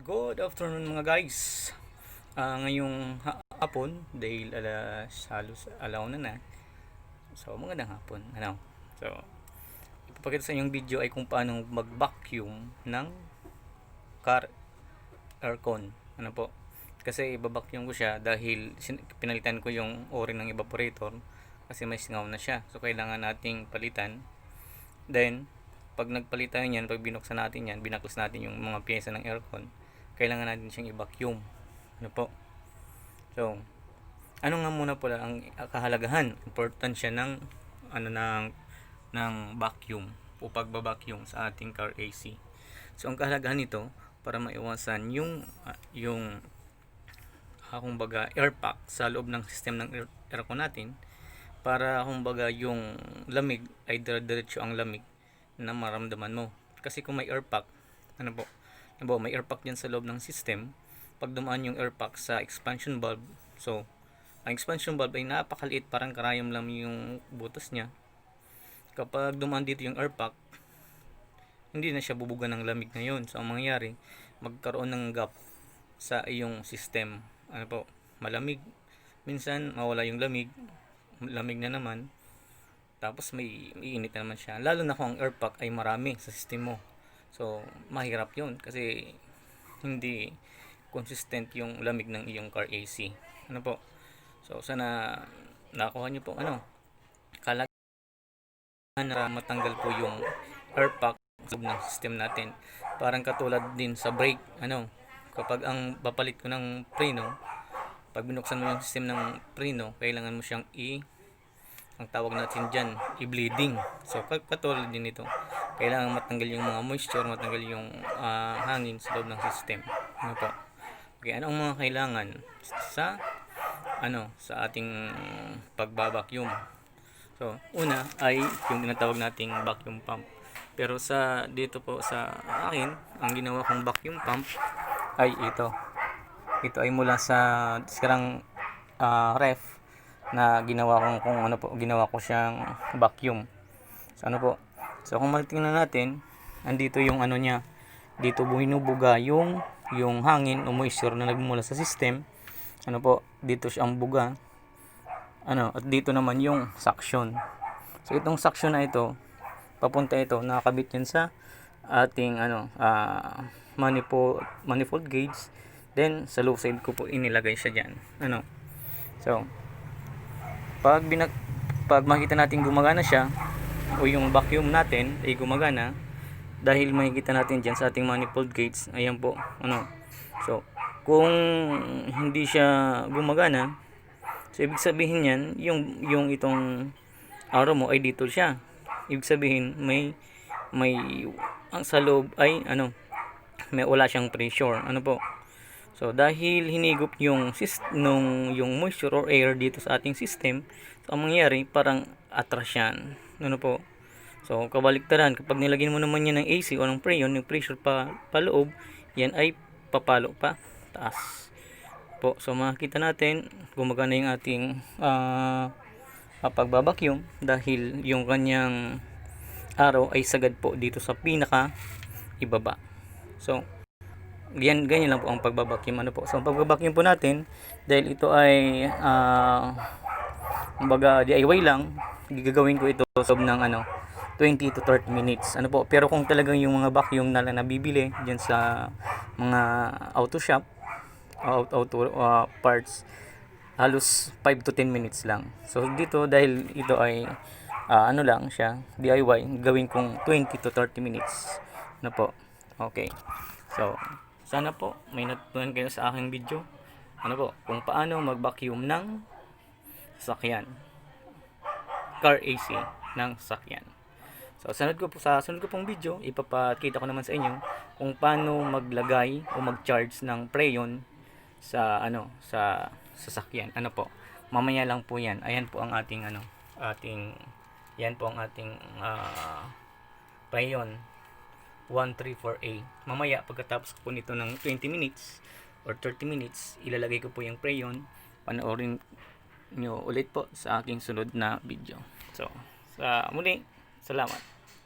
Good afternoon mga guys. Ngayong hapon dahil halos alauna na. So magandang hapon. So ipapakita sa inyong video ay kung paano mag-vacuum ng car aircon. Kasi iba-vacuum ko siya dahil pinalitan ko yung ori ng evaporator kasi may singaw na siya. So kailangan nating palitan. Then pag nagpalitan yan, pag binuksan natin yan, binaklas natin yung mga pyesa ng aircon, kailangan natin siyang i-vacuum. So, ano nga muna pala ang kahalagahan, importansya ng ng vacuum o pagba-vacuum sa ating car AC. So, ang kahalagahan nito para maiwasan yung kumbaga air pack sa loob ng system ng aircon natin, para kumbaga yung lamig ay diretso ang lamig na maramdaman mo. Kasi kung may air pack, may air pack dyan sa loob ng system, pag dumaan yung air pack sa expansion valve, so ang expansion valve ay napakaliit, parang karayom lang yung butas niya. Kapag dumaan dito yung air pack, hindi na siya bubuga ng lamig na yun. So ang mangyayari, magkaroon ng gap sa iyong system. Malamig, minsan mawala yung lamig na naman, tapos may iinit na naman siya, lalo na kung ang air pack ay marami sa system mo. So mahirap yun kasi hindi consistent yung lamig ng iyong car AC. So sana nakuha nyo po kalagahan na matanggal po yung air pack sa loob ng system natin. Parang katulad din sa brake, kapag ang papalit ko ng preno, pag binuksan mo yung system ng preno, kailangan mo siyang ang tawag natin dyan, i-bleeding. So katulad din ito, kailangan matanggal yung mga moisture, matanggal yung hangin sa loob ng system. Okay, ano ang mga kailangan sa sa ating pagbabacuum? So una ay yung tinatawag nating vacuum pump. Pero dito po sa akin, ang ginawa kong vacuum pump ay ito ay mula sa sirang ref na ginawa ko siyang vacuum. So kung matingnan natin, andito yung niya. Dito binubuga yung hangin o moisture na nagmumula sa system. Dito siya ang buga. At dito naman yung suction. So itong suction na ito, papunta ito, nakakabit yan sa ating manifold gauge. Then sa low side ko po inilagay siya diyan. So pag makita natin gumagana siya, o yung vacuum natin ay gumagana, dahil makikita natin dyan sa ating manifold gauge, ayan po. So kung hindi siya gumagana, so ibig sabihin yan, yung itong arrow mo ay dito siya. Ibig sabihin may ang sa loob ay may wala siyang pressure. So dahil hinigop yung moisture or air dito sa ating system, so ang mangyayari parang atras yan. So kabaliktaran, kapag nilagyan mo naman yan ng AC o ng freon, yung pressure pa loob, yan ay papalo pa taas po. So makikita natin gumagana yung ating pagbabacuum dahil yung kanyang araw ay sagad po dito sa pinaka ibaba. So ganyan lang po ang pagbabacuum. So ang pagbabacuum po natin, dahil ito ay kumbaga DIY lang, gagawin ko ito sa loob ng 20 to 30 minutes. Pero kung talagang yung mga vacuum na lang nabibili diyan sa mga auto shop, auto parts, halos 5 to 10 minutes lang. So dito, dahil ito ay lang siya, DIY, gawin kong 20 to 30 minutes. Okay. So sana po may natutunan kayo sa aking video. Kung paano mag-vacuum ng sasakyan, car AC ng sasakyan. So sa sunod ko pong video, ipapakita ko naman sa inyo kung paano maglagay o mag-charge ng freon sa sa sasakyan. Mamaya lang po 'yan. Ayan po ang ating yan po ang ating freon 134A. Mamaya pagkatapos ko po nito ng 20 minutes or 30 minutes, ilalagay ko po yung freon. Panoorin nyo ulit po sa aking sunod na video. So sa muli, salamat.